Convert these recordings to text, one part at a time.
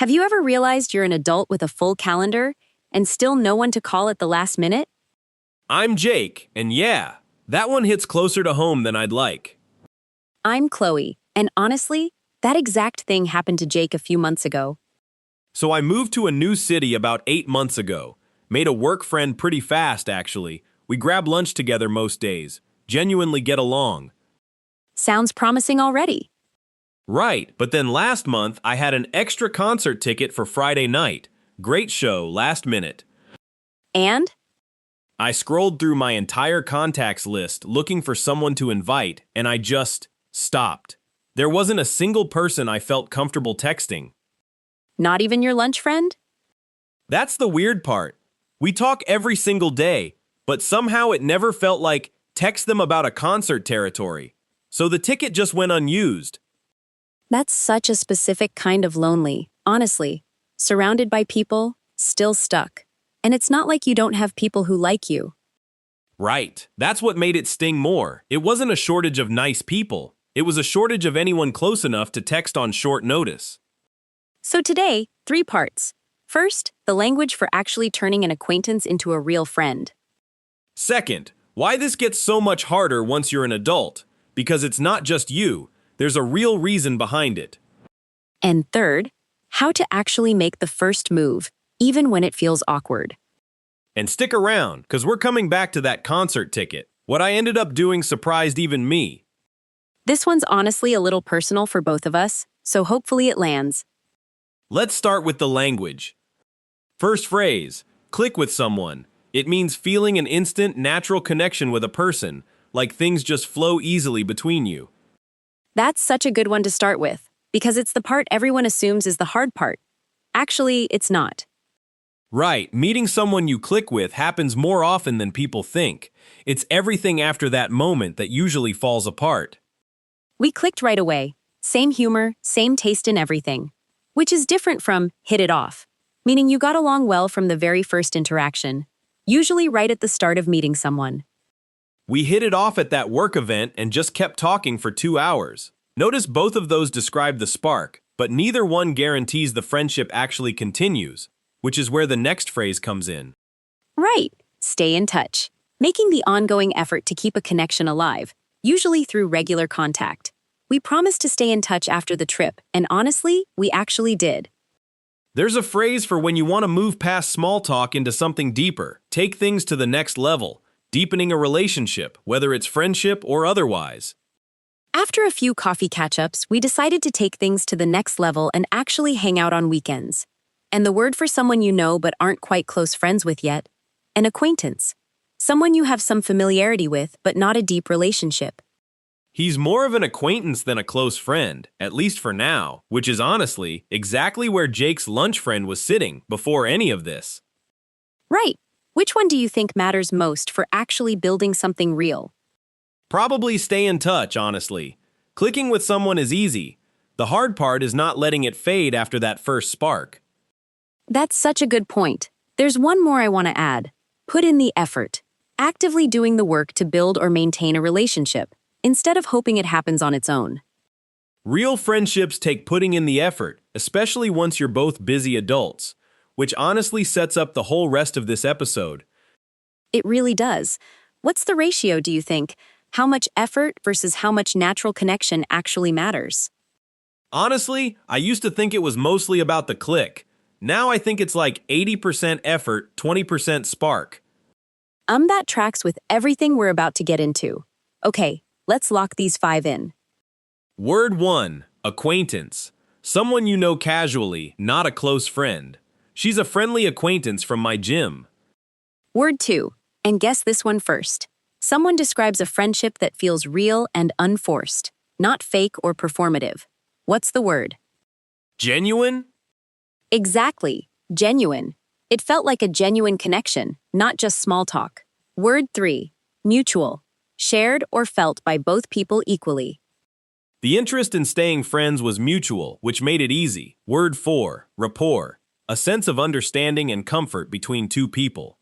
Have you ever realized you're an adult with a full calendar and still no one to call at the last minute? I'm Jake, and yeah, that one hits closer to home than I'd like. I'm Chloe, and honestly, that exact thing happened to Jake a few months ago. So I moved to a new city about 8 months ago. Made a work friend pretty fast, actually. We grab lunch together most days. Genuinely get along. Sounds promising already. Right, but then last month I had an extra concert ticket for Friday night. Great show, last minute. And? I scrolled through my entire contacts list looking for someone to invite, and I just stopped. There wasn't a single person I felt comfortable texting. Not even your lunch friend? That's the weird part. We talk every single day, but somehow it never felt like text them about a concert territory. So the ticket just went unused. That's such a specific kind of lonely, honestly. Surrounded by people, still stuck. And it's not like you don't have people who like you. Right. That's what made it sting more. It wasn't a shortage of nice people. It was a shortage of anyone close enough to text on short notice. So today, 3 parts. First, the language for actually turning an acquaintance into a real friend. Second, why this gets so much harder once you're an adult. Because it's not just you. There's a real reason behind it. And third, how to actually make the first move, even when it feels awkward. And stick around, because we're coming back to that concert ticket. What I ended up doing surprised even me. This one's honestly a little personal for both of us, so hopefully it lands. Let's start with the language. First phrase, click with someone. It means feeling an instant, natural connection with a person, like things just flow easily between you. That's such a good one to start with, because it's the part everyone assumes is the hard part. Actually, it's not. Right, meeting someone you click with happens more often than people think. It's everything after that moment that usually falls apart. We clicked right away. Same humor, same taste in everything. Which is different from hit it off, meaning you got along well from the very first interaction, usually right at the start of meeting someone. We hit it off at that work event and just kept talking for 2 hours. Notice both of those describe the spark, but neither one guarantees the friendship actually continues, which is where the next phrase comes in. Right. Stay in touch, making the ongoing effort to keep a connection alive, usually through regular contact. We promised to stay in touch after the trip, and honestly, we actually did. There's a phrase for when you want to move past small talk into something deeper, take things to the next level, deepening a relationship, whether it's friendship or otherwise. After a few coffee catch-ups, we decided to take things to the next level and actually hang out on weekends. And the word for someone you know but aren't quite close friends with yet? An acquaintance. Someone you have some familiarity with but not a deep relationship. He's more of an acquaintance than a close friend, at least for now, which is honestly exactly where Jake's lunch friend was sitting before any of this. Right. Which one do you think matters most for actually building something real? Probably stay in touch, honestly. Clicking with someone is easy. The hard part is not letting it fade after that first spark. That's such a good point. There's one more I want to add. Put in the effort. Actively doing the work to build or maintain a relationship, instead of hoping it happens on its own. Real friendships take putting in the effort, especially once you're both busy adults, which honestly sets up the whole rest of this episode. It really does. What's the ratio, do you think? How much effort versus how much natural connection actually matters? Honestly, I used to think it was mostly about the click. Now I think it's like 80% effort, 20% spark. That tracks with everything we're about to get into. Okay, let's lock these 5 in. Word 1, acquaintance. Someone you know casually, not a close friend. She's a friendly acquaintance from my gym. Word 2, and guess this one first. Someone describes a friendship that feels real and unforced, not fake or performative. What's the word? Genuine? Exactly, genuine. It felt like a genuine connection, not just small talk. Word 3, mutual. Shared or felt by both people equally. The interest in staying friends was mutual, which made it easy. Word 4, rapport. A sense of understanding and comfort between two people.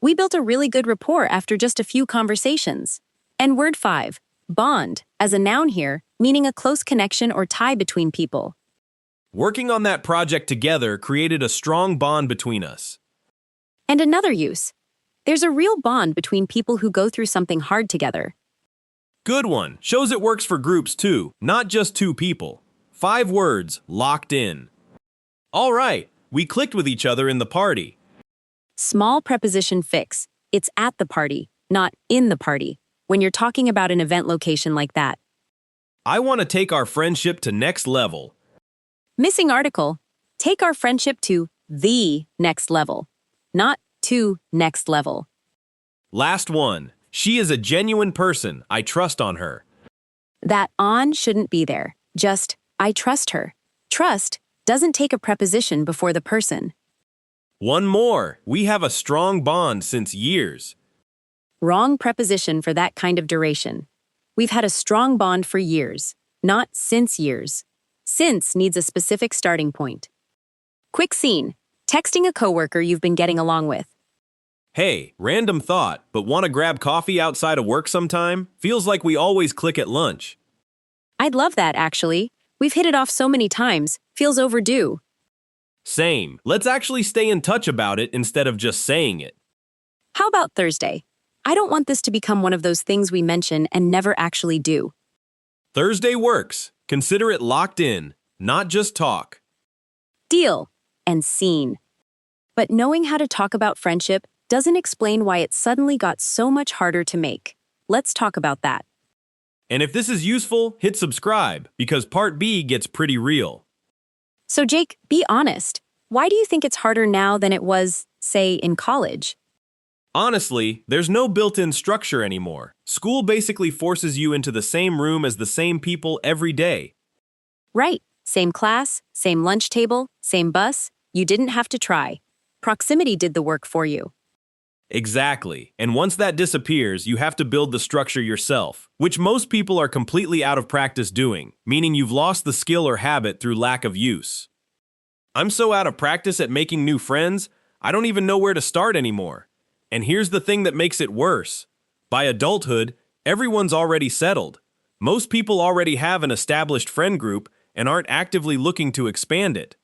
We built a really good rapport after just a few conversations. And word 5, bond, as a noun here, meaning a close connection or tie between people. Working on that project together created a strong bond between us. And another use. There's a real bond between people who go through something hard together. Good one. Shows it works for groups too, not just two people. 5 words, locked in. All right, we clicked with each other in the party. Small preposition fix. It's at the party, not in the party, when you're talking about an event location like that. I want to take our friendship to next level. Missing article. Take our friendship to the next level, not to next level. Last one. She is a genuine person. I trust on her. That on shouldn't be there. Just, I trust her. Trust doesn't take a preposition before the person. One more. We have a strong bond since years. Wrong preposition for that kind of duration. We've had a strong bond for years, not since years. Since needs a specific starting point. Quick scene. Texting a coworker you've been getting along with. Hey, random thought, but want to grab coffee outside of work sometime? Feels like we always click at lunch. I'd love that, actually. We've hit it off so many times. Feels overdue. Same. Let's actually stay in touch about it instead of just saying it. How about Thursday? I don't want this to become one of those things we mention and never actually do. Thursday works. Consider it locked in, not just talk. Deal. And scene. But knowing how to talk about friendship doesn't explain why it suddenly got so much harder to make. Let's talk about that. And if this is useful, hit subscribe, because part B gets pretty real. So Jake, be honest. Why do you think it's harder now than it was, say, in college? Honestly, there's no built-in structure anymore. School basically forces you into the same room as the same people every day. Right. Same class, same lunch table, same bus. You didn't have to try. Proximity did the work for you. Exactly. And once that disappears, you have to build the structure yourself, which most people are completely out of practice doing, meaning you've lost the skill or habit through lack of use. I'm so out of practice at making new friends, I don't even know where to start anymore. And here's the thing that makes it worse. By adulthood, everyone's already settled. Most people already have an established friend group and aren't actively looking to expand it.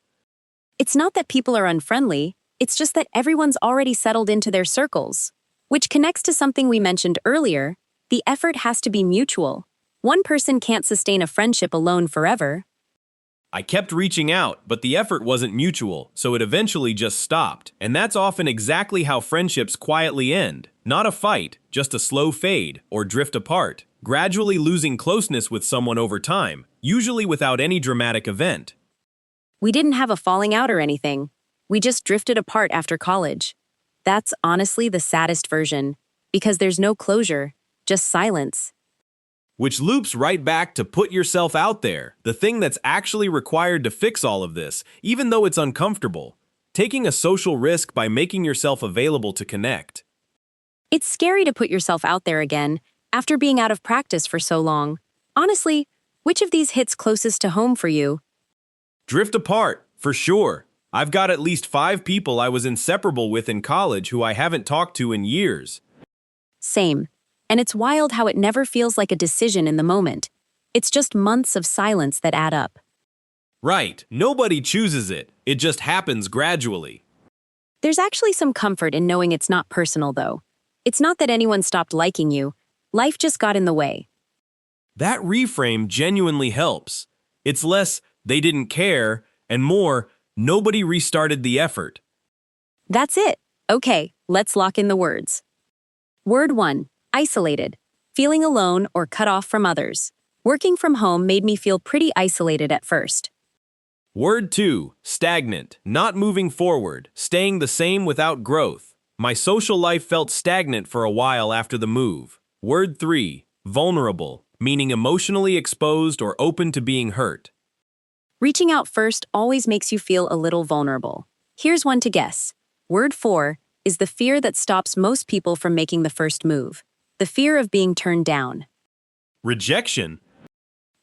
It's not that people are unfriendly, it's just that everyone's already settled into their circles. Which connects to something we mentioned earlier, the effort has to be mutual. One person can't sustain a friendship alone forever. I kept reaching out, but the effort wasn't mutual, so it eventually just stopped. And that's often exactly how friendships quietly end. Not a fight, just a slow fade, or drift apart, gradually losing closeness with someone over time, usually without any dramatic event. We didn't have a falling out or anything. We just drifted apart after college. That's honestly the saddest version, because there's no closure, just silence. Which loops right back to put yourself out there, the thing that's actually required to fix all of this, even though it's uncomfortable. Taking a social risk by making yourself available to connect. It's scary to put yourself out there again, after being out of practice for so long. Honestly, which of these hits closest to home for you? Drift apart, for sure. I've got at least 5 people I was inseparable with in college who I haven't talked to in years. Same. And it's wild how it never feels like a decision in the moment. It's just months of silence that add up. Right, nobody chooses it. It just happens gradually. There's actually some comfort in knowing it's not personal, though. It's not that anyone stopped liking you. Life just got in the way. That reframe genuinely helps. It's less, they didn't care, and more, nobody restarted the effort. That's it. Okay, let's lock in the words. Word 1. Isolated. Feeling alone or cut off from others. Working from home made me feel pretty isolated at first. Word 2. Stagnant. Not moving forward. Staying the same without growth. My social life felt stagnant for a while after the move. Word 3. Vulnerable. Meaning emotionally exposed or open to being hurt. Reaching out first always makes you feel a little vulnerable. Here's one to guess. Word 4 is the fear that stops most people from making the first move. The fear of being turned down. Rejection.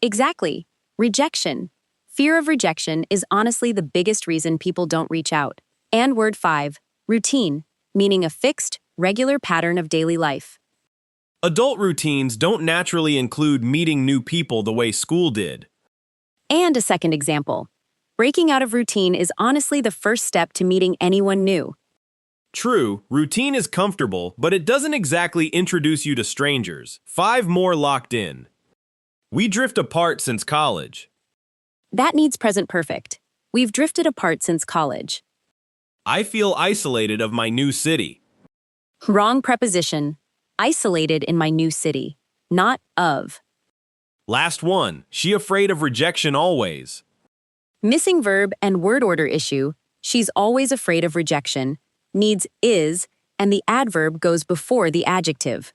Exactly. Rejection. Fear of rejection is honestly the biggest reason people don't reach out. And word 5, routine, meaning a fixed, regular pattern of daily life. Adult routines don't naturally include meeting new people the way school did. And a second example. Breaking out of routine is honestly the first step to meeting anyone new. True, routine is comfortable, but it doesn't exactly introduce you to strangers. 5 more locked in. We drift apart since college. That needs present perfect. We've drifted apart since college. I feel isolated of my new city. Wrong preposition. Isolated in my new city. Not of. Last one, she afraid of rejection always. Missing verb and word order issue. She's always afraid of rejection. Needs is, and the adverb goes before the adjective.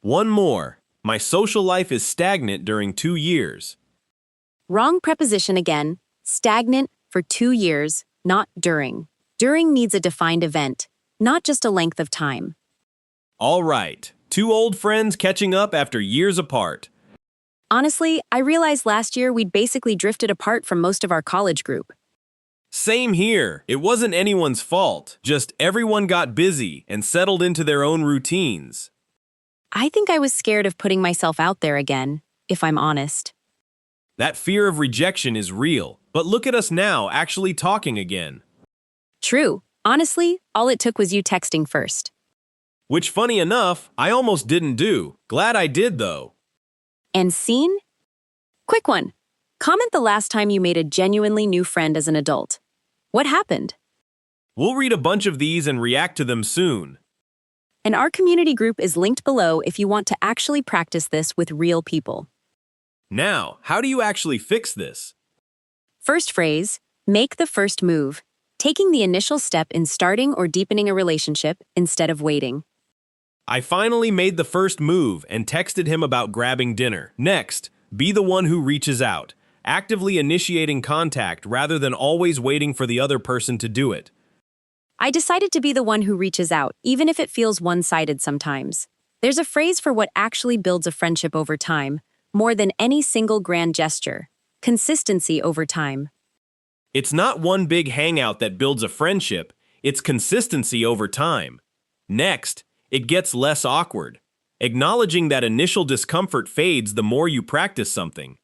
One more, my social life is stagnant during 2 years. Wrong preposition again. Stagnant for 2 years, not during. During needs a defined event, not just a length of time. All right, 2 old friends catching up after years apart. Honestly, I realized last year we'd basically drifted apart from most of our college group. Same here. It wasn't anyone's fault. Just everyone got busy and settled into their own routines. I think I was scared of putting myself out there again, if I'm honest. That fear of rejection is real, but look at us now actually talking again. True. Honestly, all it took was you texting first. Which, funny enough, I almost didn't do. Glad I did, though. And seen? Quick one. Comment the last time you made a genuinely new friend as an adult. What happened? We'll read a bunch of these and react to them soon. And our community group is linked below if you want to actually practice this with real people. Now, how do you actually fix this? First phrase, make the first move. Taking the initial step in starting or deepening a relationship instead of waiting. I finally made the first move and texted him about grabbing dinner. Next, be the one who reaches out, actively initiating contact rather than always waiting for the other person to do it. I decided to be the one who reaches out, even if it feels one-sided sometimes. There's a phrase for what actually builds a friendship over time, more than any single grand gesture. Consistency over time. It's not one big hangout that builds a friendship, it's consistency over time. Next, it gets less awkward. Acknowledging that initial discomfort fades the more you practice something.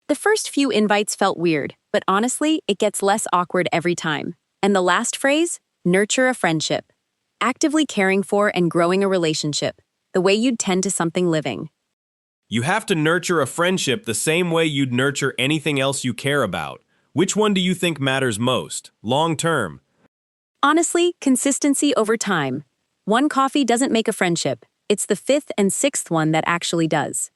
The first few invites felt weird, but honestly, it gets less awkward every time. And the last phrase? Nurture a friendship. Actively caring for and growing a relationship, the way you'd tend to something living. You have to nurture a friendship the same way you'd nurture anything else you care about. Which one do you think matters most, long term? Honestly, consistency over time. One coffee doesn't make a friendship. It's the 5th and 6th one that actually does.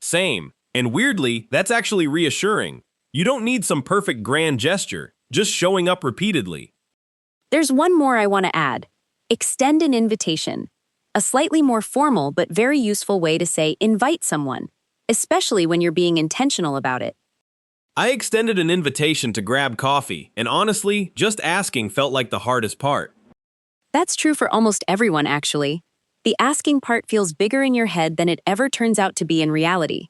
Same. And weirdly, that's actually reassuring. You don't need some perfect grand gesture, just showing up repeatedly. There's one more I want to add. Extend an invitation. A slightly more formal but very useful way to say invite someone, especially when you're being intentional about it. I extended an invitation to grab coffee, and honestly, just asking felt like the hardest part. That's true for almost everyone, actually. The asking part feels bigger in your head than it ever turns out to be in reality.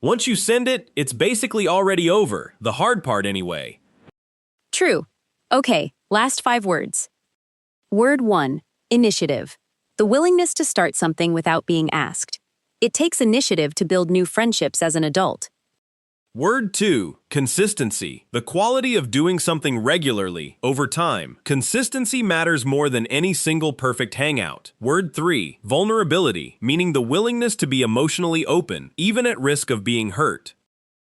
Once you send it, it's basically already over, the hard part anyway. True. Okay, last 5 words. Word 1, initiative. The willingness to start something without being asked. It takes initiative to build new friendships as an adult. Word 2, consistency. The quality of doing something regularly, over time. Consistency matters more than any single perfect hangout. Word 3, vulnerability, meaning the willingness to be emotionally open, even at risk of being hurt.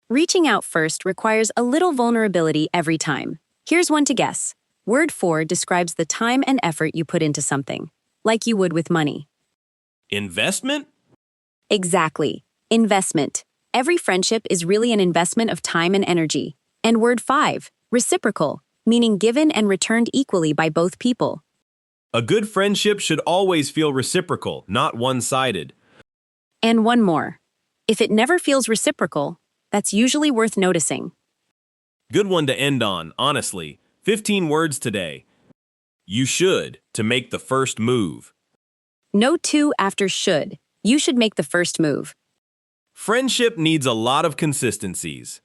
Reaching out first requires a little vulnerability every time. Here's one to guess. Word 4 describes the time and effort you put into something, like you would with money. Investment? Exactly. Investment. Every friendship is really an investment of time and energy. And word 5, reciprocal, meaning given and returned equally by both people. A good friendship should always feel reciprocal, not one-sided. And one more. If it never feels reciprocal, that's usually worth noticing. Good one to end on, honestly. 15 words today. You should, to make the first move. No 2 after should. You should make the first move. Friendship needs a lot of consistencies.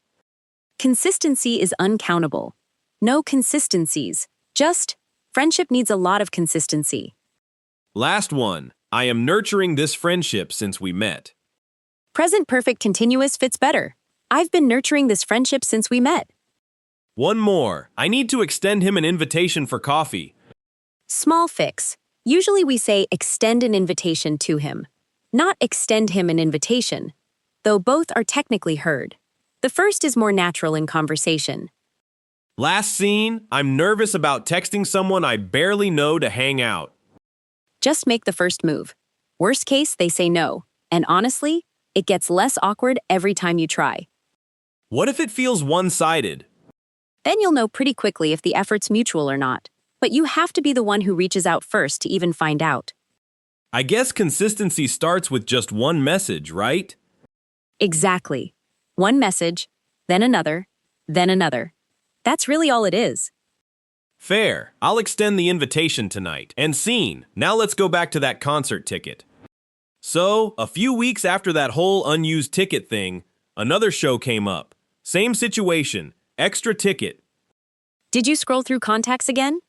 Consistency is uncountable. No consistencies. Just, friendship needs a lot of consistency. Last one. I am nurturing this friendship since we met. Present perfect continuous fits better. I've been nurturing this friendship since we met. One more. I need to extend him an invitation for coffee. Small fix. Usually we say extend an invitation to him, not extend him an invitation, though both are technically heard. The first is more natural in conversation. Last scene, I'm nervous about texting someone I barely know to hang out. Just make the first move. Worst case, they say no. And honestly, it gets less awkward every time you try. What if it feels one-sided? Then you'll know pretty quickly if the effort's mutual or not. But you have to be the one who reaches out first to even find out. I guess consistency starts with just one message, right? Exactly. One message, then another, then another. That's really all it is. Fair. I'll extend the invitation tonight. And scene. Now let's go back to that concert ticket. So, a few weeks after that whole unused ticket thing, another show came up. Same situation. Extra ticket. Did you scroll through contacts again?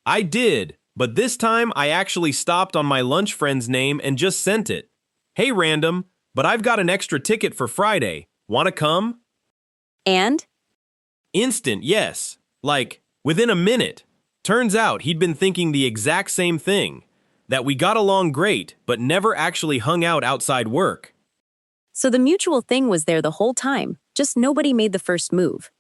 I did, but this time I actually stopped on my lunch friend's name and just sent it. Hey random, but I've got an extra ticket for Friday. Wanna come? And? Instant, yes. Like, within a minute. Turns out he'd been thinking the exact same thing. That we got along great, but never actually hung out outside work. So the mutual thing was there the whole time, just nobody made the first move.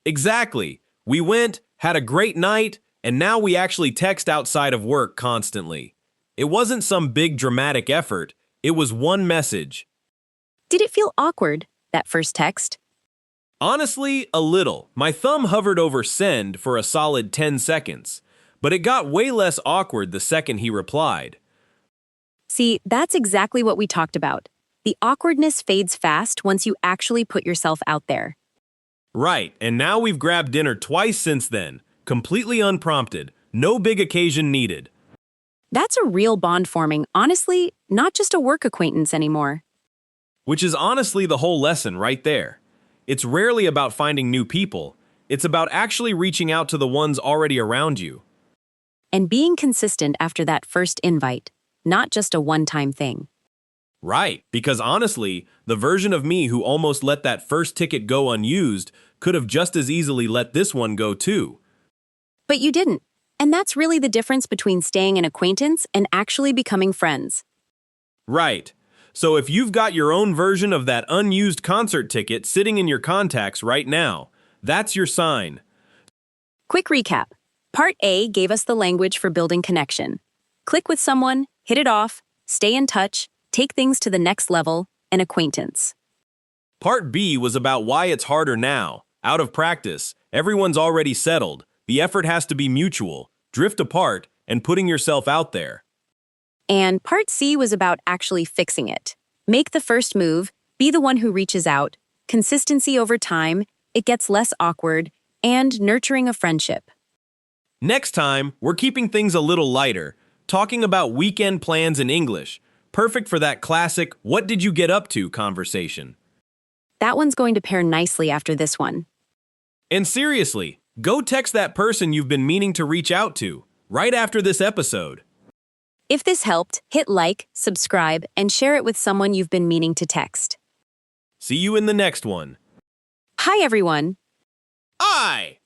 Exactly. We went, had a great night, and now we actually text outside of work constantly. It wasn't some big dramatic effort. It was one message. Did it feel awkward, that first text? Honestly, a little. My thumb hovered over send for a solid 10 seconds. But it got way less awkward the second he replied. See, that's exactly what we talked about. The awkwardness fades fast once you actually put yourself out there. Right, and now we've grabbed dinner twice since then. Completely unprompted. No big occasion needed. That's a real bond forming, honestly, not just a work acquaintance anymore. Which is honestly the whole lesson right there. It's rarely about finding new people. It's about actually reaching out to the ones already around you. And being consistent after that first invite, not just a one-time thing. Right, because honestly, the version of me who almost let that first ticket go unused could have just as easily let this one go too. But you didn't. And that's really the difference between staying an acquaintance and actually becoming friends. Right. So if you've got your own version of that unused concert ticket sitting in your contacts right now, that's your sign. Quick recap. Part A gave us the language for building connection. Click with someone, hit it off, stay in touch, take things to the next level, an acquaintance. Part B was about why it's harder now. Out of practice, everyone's already settled. The effort has to be mutual, drift apart, and putting yourself out there. And Part C was about actually fixing it. Make the first move, be the one who reaches out, consistency over time, it gets less awkward, and nurturing a friendship. Next time, we're keeping things a little lighter, talking about weekend plans in English, perfect for that classic "what did you get up to" conversation. That one's going to pair nicely after this one. And seriously, go text that person you've been meaning to reach out to, right after this episode. If this helped, hit like, subscribe, and share it with someone you've been meaning to text. See you in the next one. Hi everyone! Aye!